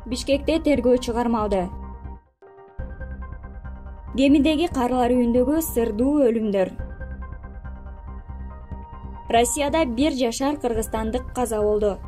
Бишкекте тергөө чыгармалды. Gemidеги карылар үйүндөгү сырдуу өлүмдөр. Россияда 1 жашар кыргызстандык каза болду.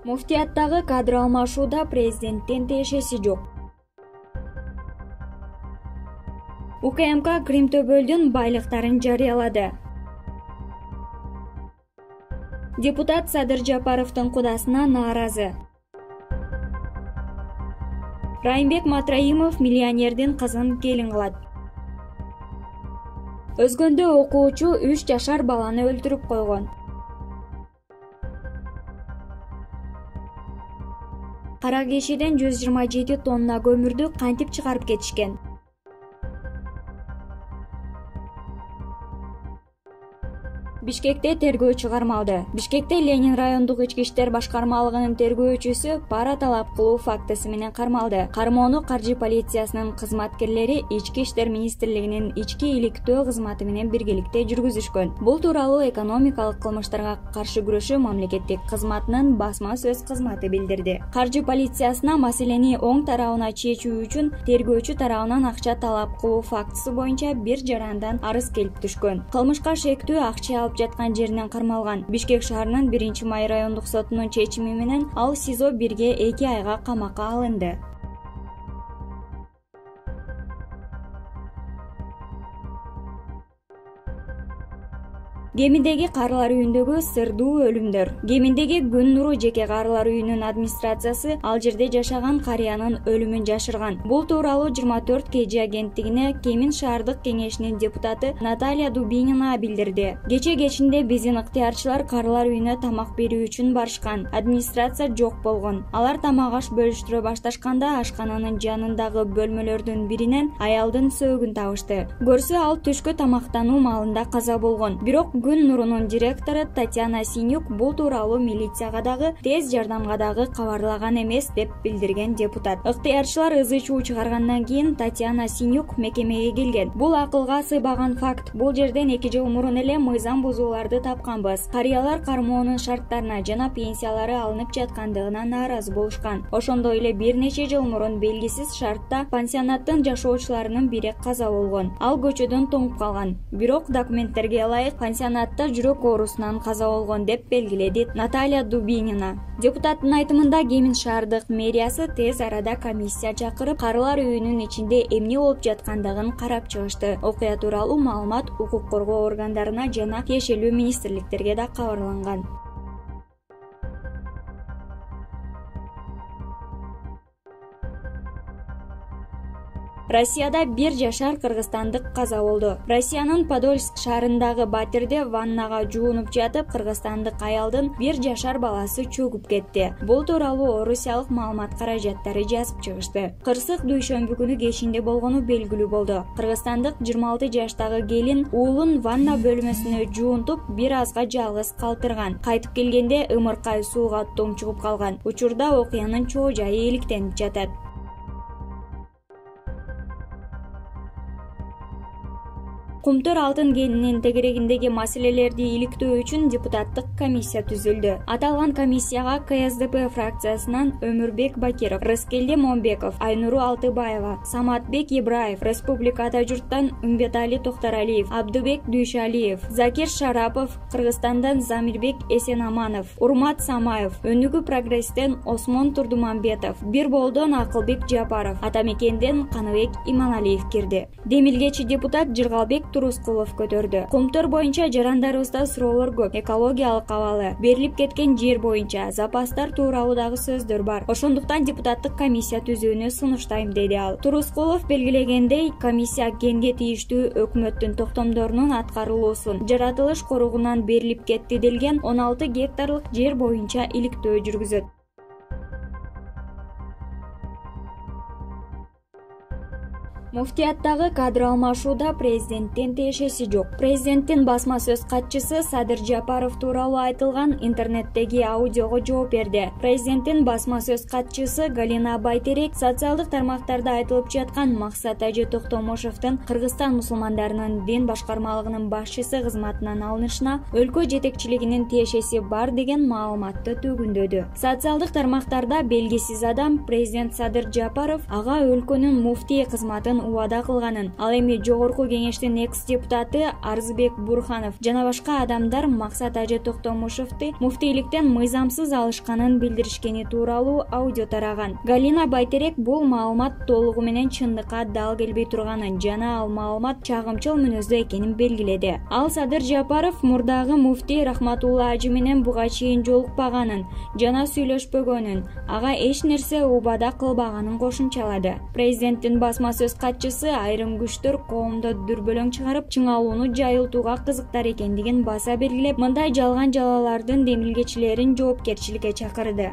Муфтияттагы кадр алмашууда президенттин тиешеси жок. УКМК Кримтөбөлдүн байлыктарын жарыялады. Депутат Садыр Жапаровдун кудасына нааразы. Райымбек Матраимов миллионердин кызын келин кылат. Өзгөндө окуучу 3 жашар баланы өлтүрүп койгон. Кара кешиден 127 тонна көмүрдү кантип чыгарып кетишкен? Бишкекте тергөө чыгармалды. Бишкекте Ленин райондук ички иштер башкармалыгынын тергөөчүсү пара талап кылуу фактысы менен кармалды. Кармоону каржы полициясынын кызматкерлери Ички иштер министрлигинин ички иликтөө кызматы менен биргеликте жүргүзүшкөн. Бул тууралуу экономикалык кылмыштарга каршы күрөшүү мамлекеттик кызматынын басма сөз кызматы билдирди. Каржы полициясына маселени оң тарабына чечүү үчүн тергөөчү тарабынан акча талап кылуу фактысы боюнча бир жарандан арыз келип түшкөн. Кылмышка шектүү акча алып жаткан жеринен кармалган. Бишкек шаарынын 1-май райондук сотунун чечими менен ал СИЗО 1-ге 2 айга камакка алынды. Gemidеги карылар үйүндөгү сырдуу өлүмдөр. Gemидеги Күн Нуру жеке карылар үйүнүн администрациясы ал жерде жашаган карыянын өлүмүн жашырган. Бул тууралуу 24 KG агенттигине Кемин шаардык кеңешинин депутаты Наталья Дубинина билдирди. Кече кечинде биздин ыктыярчылар карылар үйүнө тамак берүү үчүн барышкан. Администрация жок болгон. Алар тамак аш бөлүштүрө башташканда ашкананын жанындагы бөлмөлөрдүн биринен аялдын сөөгүн табышты. Көрсө ал түшкү тамактануу маалында каза болгон. Бирок Күн Нурунун директору Татьяна Синюк бул тууралуу милицияга дагы, тез жардамга дагы кабарлаган эмес деп билдирген депутат. Ыктыярчылар ызы чуу чыгаргандан кийин Татьяна Синюк мекемеге келген. Бул акылга сыйбаган факт. Бул жерден 2 жыл мурун эле мыйзам бузууларды тапканбыз. Карыялар кармоонун шарттарына жана пенсиялары алынып жаткандыгына нааразы болушкан. Ошондой эле бир нече жыл мурун белгисиз шартта пансионаттын жашоочуларынын бири каза болгон. Ал көчөдөн тоңуп калган. Бирок документтерге ылайык пансионатта жүрөк оорусунан каза болгон деп белгиледи Наталья Дубинина. Депутаттын айтымында Кемин шаардык мэриясы тез арада комиссия чакырып, карылар үйүнүн ичинде эмне болуп жаткандыгын карап чыгышты. Окуя тууралуу маалымат укук коргоо органдарына жана тиешелүү министрликтерге да кабарланган. Россияда 1 жашар кыргызстандык каза болду. Россиянын Подольск шаарындагы батирде ваннага жуунуп жатып, кыргызстандык аялдын 1 жашар баласы чөгүп кетти. Бул тууралуу орусиялык маалымат каражаттары жазып чыгышты. Кырсык дүйшөмбү күнү кечинде болгону белгилүү болду. Кыргызстандык 26 жаштагы келин уулун ванна бөлмөсүнө жуунтуп, бир азга жалгыз калтырган. Кайтып келгенде ымыркай сууга томчугуп калган. Учурда окуянын чоо жайы иликтенип жатат. Кумтөр алтын кенинин тегерегиндеги маселелерди иликтөө үчүн депутаттык комиссия түзүлдү. Аталган комиссияга КСДП фракциясынан Өмүрбек Бакиров, Рыскелде Момбеков, Айнуру Алтыбаева, Саматбек Ибраев, Республика Ата журттан Умбетали Токтаралиев, Абдыбек Дүйшалиев, Закир Шарапов, Кыргызстандан Замирбек Эсенаманов, Урмат Самаев, Өнүгүү прогресстен Осмон Турдумамбетов, Бирболдон Акылбек Жапаров, Атамекенден Каныбек Иманалиев кирди. Демилгечи депутат Жыргалбек Турускулов көтөрдү. Кумтөр боюнча жарандарыбызда суроолор көп. Экологиялык абалы, берилип кеткен жер боюнча запастар тууралуу дагы сөздөр бар. Ошондуктан депутаттык комиссия түзүүнү сунуштайм деди ал. Турускулов белгилегендей, комиссия кенге тийиштүү өкмөттүн токтомдорунун аткарылуусун, жаратылыш коругунан берилип кетти делген 16 гектарлык жер боюнча иликтөө жүргүзөт. Муфтияттагы кадр алмашууда президенттин тиешеси жок. Президенттин басма сөз катчысы Садыр Жапаров тууралуу айтылган интернеттеги аудиого жооп берди. Президенттин басма сөз катчысы Галина Байтерек социалдык тармактарда айтылып жаткан Максат Ажы Токтомушевдин Кыргызстан мусулмандарынын дин башкармалыгынын башчысы кызматынан алынышына өлкө жетекчилигинин тиешеси бар деген маалыматты төгүндөдү. Социалдык тармактарда белгисиз адам президент Садыр Жапаров ага өлкөнүн муфтий кызматын убада кылганын, ал эми жогорку кеңештин экс-депутаты Арзыбек Бурханов жана башка адамдар Максат Ажы Токтомушевди муфтийликтен мыйзамсыз алышканын билдиришкени тууралуу аудио тараган. Галина Байтерек бул маалымат толугу менен чындыкка дал келбей турганын жана ал маалымат чагымчыл мүнөздө экенин белгиледи. Ал Садыр Жапаров мурдагы муфтий Рахматулла Ажы менен буга чейин жолукпаганын жана сүйлөшпөгөнүн, ага эч нерсе убада кылбаганын кошумчалады. Президенттин басма сөз катчысы айрым күчтөр коомдо дүрбөлөң чыгарып, чыңалууну жайылтууга кызыктар экендигин баса белгилеп, мындай жалган жалалардын демилгечилерин жоопкерчиликке чакырды.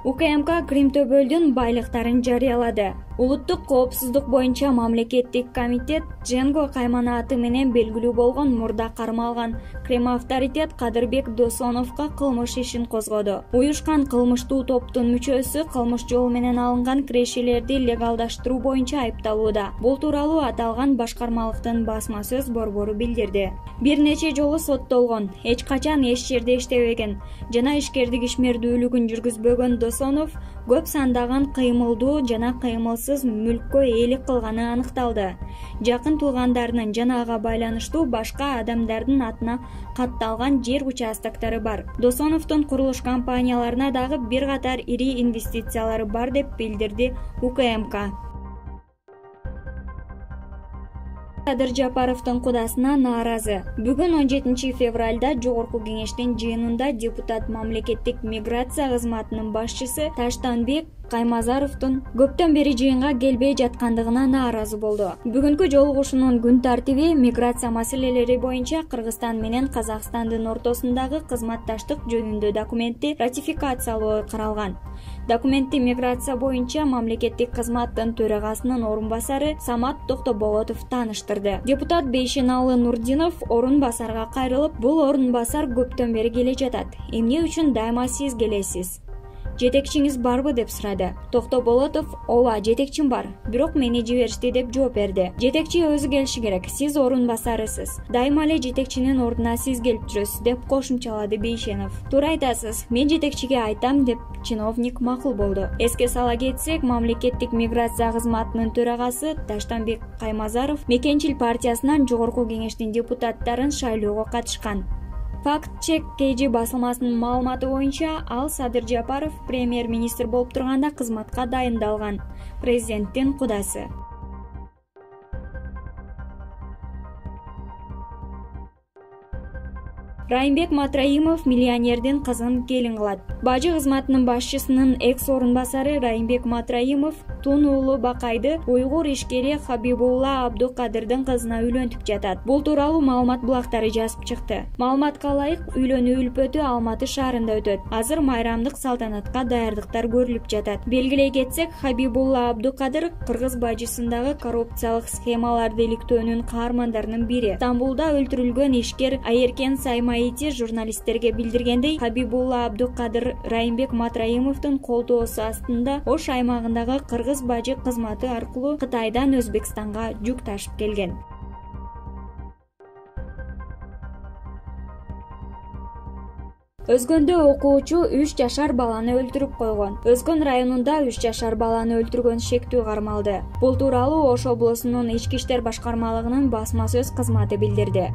УКМК Кримтөбөлдүн байлыктарын жарыялады. Улуттук коопсуздук боюнча мамлекеттик комитет Женго кайманааты менен белгилүү болгон мурда кармалган Крим авторитет Кадырбек Досоновго кылмыш ишин козгоду. Уюшкан кылмыштуу топтун мүчөсү кылмыш жолу менен алынган кирешелерди легалдаштыруу боюнча айыпталууда. Бул тууралуу аталган башкармалыктын басма сөз борбору билдирди. Бир нече жолу соттолгон, эч качан эч жерде иштебеген жана ишкердик ишмердүүлүгүн жүргүзбөгөн Досонов көп сандаган кыймылдуу жана кыймылсыз мүлккө ээлик кылганы аныкталды. Жакын туугандарынын жана ага байланыштуу башка адамдардын атына катталган жер участоктору бар. Досоновдун курулуш компанияларына дагы бир катар ири инвестициялары бар деп билдирди УКМК. Садыр Жапаровдун кудасына нааразы. Бүгүн 17 февралда жогорку кеңештин жыйынында депутат мамлекеттик миграция кызматынын башчысы Таштанбек Каймазаровдун көптөн бери жыйынга келбей жаткандыгына нааразы болду. Бүгүнкү жолугушуунун күн тартиби миграция маселелери боюнча Кыргызстан менен Казакстандын ортосундагы кызматташтык жөнүндө документти ратификациялоо каралган. Документти миграция боюнча мамлекеттик кызматтын төрагасынын орун басары Самат Токтоболотов тааныштырды. Депутат Бейшеналы Нурдинов орун басарга кайрылып, бул орун басар көптөн бери келе жатат. Эмне үчүн дайыма сиз келесиз? Жетекчиңиз барбы деп сурады. Токтоболотов: ооба, жетекчим бар, бирок мени жиберишти деп жооп берди. Жетекчи өзү келиши керек, сиз орун басарысыз. Дайыма эле жетекчинин ордуна сиз келип жүрөсүз деп кошумчалады Бейшенов. Туура айтасыз, мен жетекчиге айтам деп чиновник макул болду. Эске сала кетсек, мамлекеттик миграция кызматынын төрагасы Таштанбек Каймазаров Мекенчил партиясынан жогорку кеңештин депутаттарын шайлоого катышкан. Факт-чек KG басылмасынын маалыматы боюнча, ал Садыр Жапаров премьер-министр болуп турганда кызматка дайындалган. Президенттин кудасы. Райымбек Матраимов миллионердин кызын келин кылат. Бажы кызматынын башчысынын экс орун басары Райымбек Матраимов Тун уулу Бакайды уйгур ишкери Хабибулла Абдукадырдын кызына үйлөнтүп жатат. Бул тууралуу маалымат булактары жазып чыкты. Маалыматка ылайык, үйлөнүү үлпөтү Алматы шаарында өтөт. Азыр майрамдык салтанатка даярдыктар көрүлүп жатат. Белгилей кетсек, Хабибулла Абдукадыр кыргыз бажысындагы коррупциялык схемаларды иликтөөнүн каармандарынын бири. Стамбулда өлтүрүлгөн ишкер Айеркен Саймаити журналисттерге билдиргендей, Хабибулла Абдукадыр Райымбек Матраимовдун колтоосу астында Ош аймагындагы кыргыз бажы кызматы аркылуу Кытайдан Өзбекстанга жүк ташып келген. Өзгөндө окуучу 3 жашар баланы өлтүрүп койгон. Өзгөн районунда 3 жашар баланы өлтүргөн шектүү кармалды. Бул тууралуу Ош облусунун ички иштер башкармалыгынын басма сөз кызматы билдирди.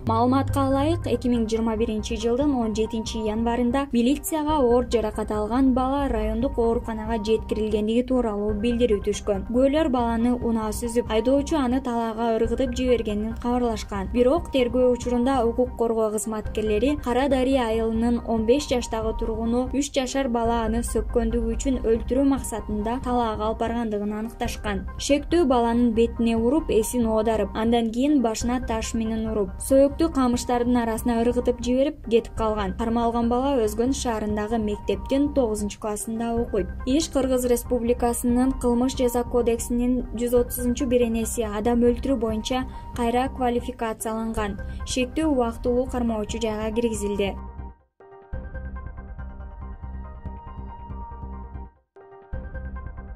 Маалыматка ылайык, 2021 жылдын 17 январында милицияга оор жаракат алган бала райондук ооруканага жеткирилгендиги тууралуу билдирүү түшкөн. Күбөлөр баланы унаа сүзүп, айдоочу аны талаага ыргытып жибергенин кабарлашкан. Бирок тергөө учурунда укук коргоо кызматкерлери Кара Дарыя айылынын 15 жаштагы тургуну 3 жашар баланы сөккөндүгү үчүн өлтүрүү максатында талаага алып баргандыгын аныкташкан. Шектүү баланын бетине уруп, эсин оодарып, андан кийин башына таш менен уруп, сөөк шөптү камыштардын арасына ыргытып жиберип кетип калган. Кармалган бала Өзгөн шаарындагы мектептин 9-классында окуйт. Иш Кыргыз Республикасынын кылмыш жаза кодексинин 130-беренеси адам өлтүрүү боюнча кайра квалификацияланган. Шектүү убактылуу кармоочу жайга киргизилди.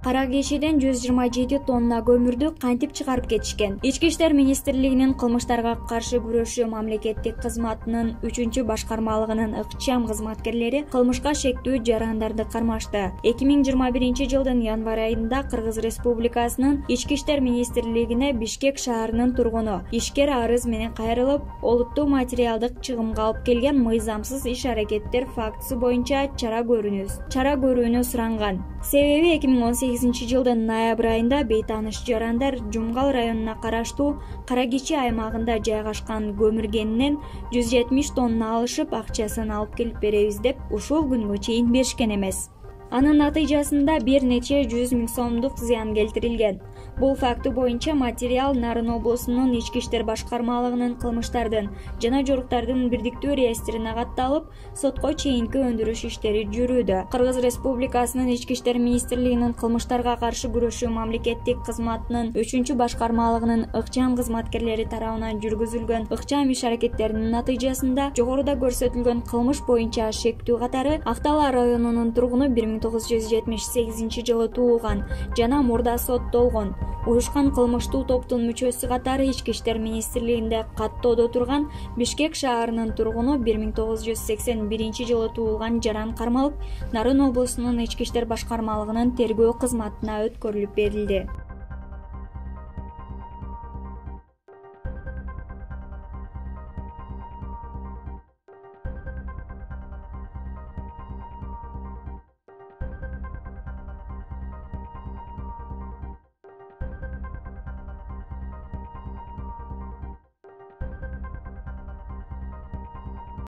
Кара кешеден 127 тонна көмүрдү кантип чыгарып кетишкен? Ички иштер министрлигинин кылмыштарга каршы күрөшүү мамлекеттик кызматынын 3-башкармалыгынын ыкчам кызматкерлери кылмышка шектүү жарандарды кармашты. 2021 жылдын январь айында Кыргыз Республикасынын Ички иштер министрлигине Бишкек шаарынын тургуну ишкер арыз менен кайрылып, олуттуу материалдык чыгымга алып келген мыйзамсыз иш-аракеттер фактысы боюнча чара көрүүнү суранган. Себеби 2018 жылдын ноябрь айында бейтаныш жарандар Жумгал районуна караштуу Кара Кечи аймагында жайгашкан көмүргенинен 170 тонна алышып, акчасын алып келип беребиз деп ушул күнгө чейин беришкен эмес. Анын натыйжасында бир нече 100 000 сомдук зыян келтирилген. Бул факты боюнча материал Нарын облусунун Ички иштер башкармалыгынын кылмыштардын жана жоруктардын бирдиктүү реестрине катталып, сотко чейинки өндүрүш иштери жүрүүдө. Кыргыз Республикасынын Ички иштер министрлигинин кылмыштарга каршы күрөшүү мамлекеттик кызматынын 3-башкармалыгынын ыкчам кызматкерлери тарабынан жүргүзүлгөн ыкчам иш-аракеттеринин натыйжасында жогоруда көрсөтүлгөн кылмыш боюнча шектүү катары Актала районунун тургуну 1978 жылы туулган жана мурда соттолгон. Уюшкан кылмыштуу топтун мүчөсү катары Ички иштер министрлигинде каттоодо турган Бишкек шаарынын тургуну 1981 жылы туулган жаран кармалып, Нарын облусунун Ички иштер башкармалыгынын тергөө кызматына өткөрүлүп берилди.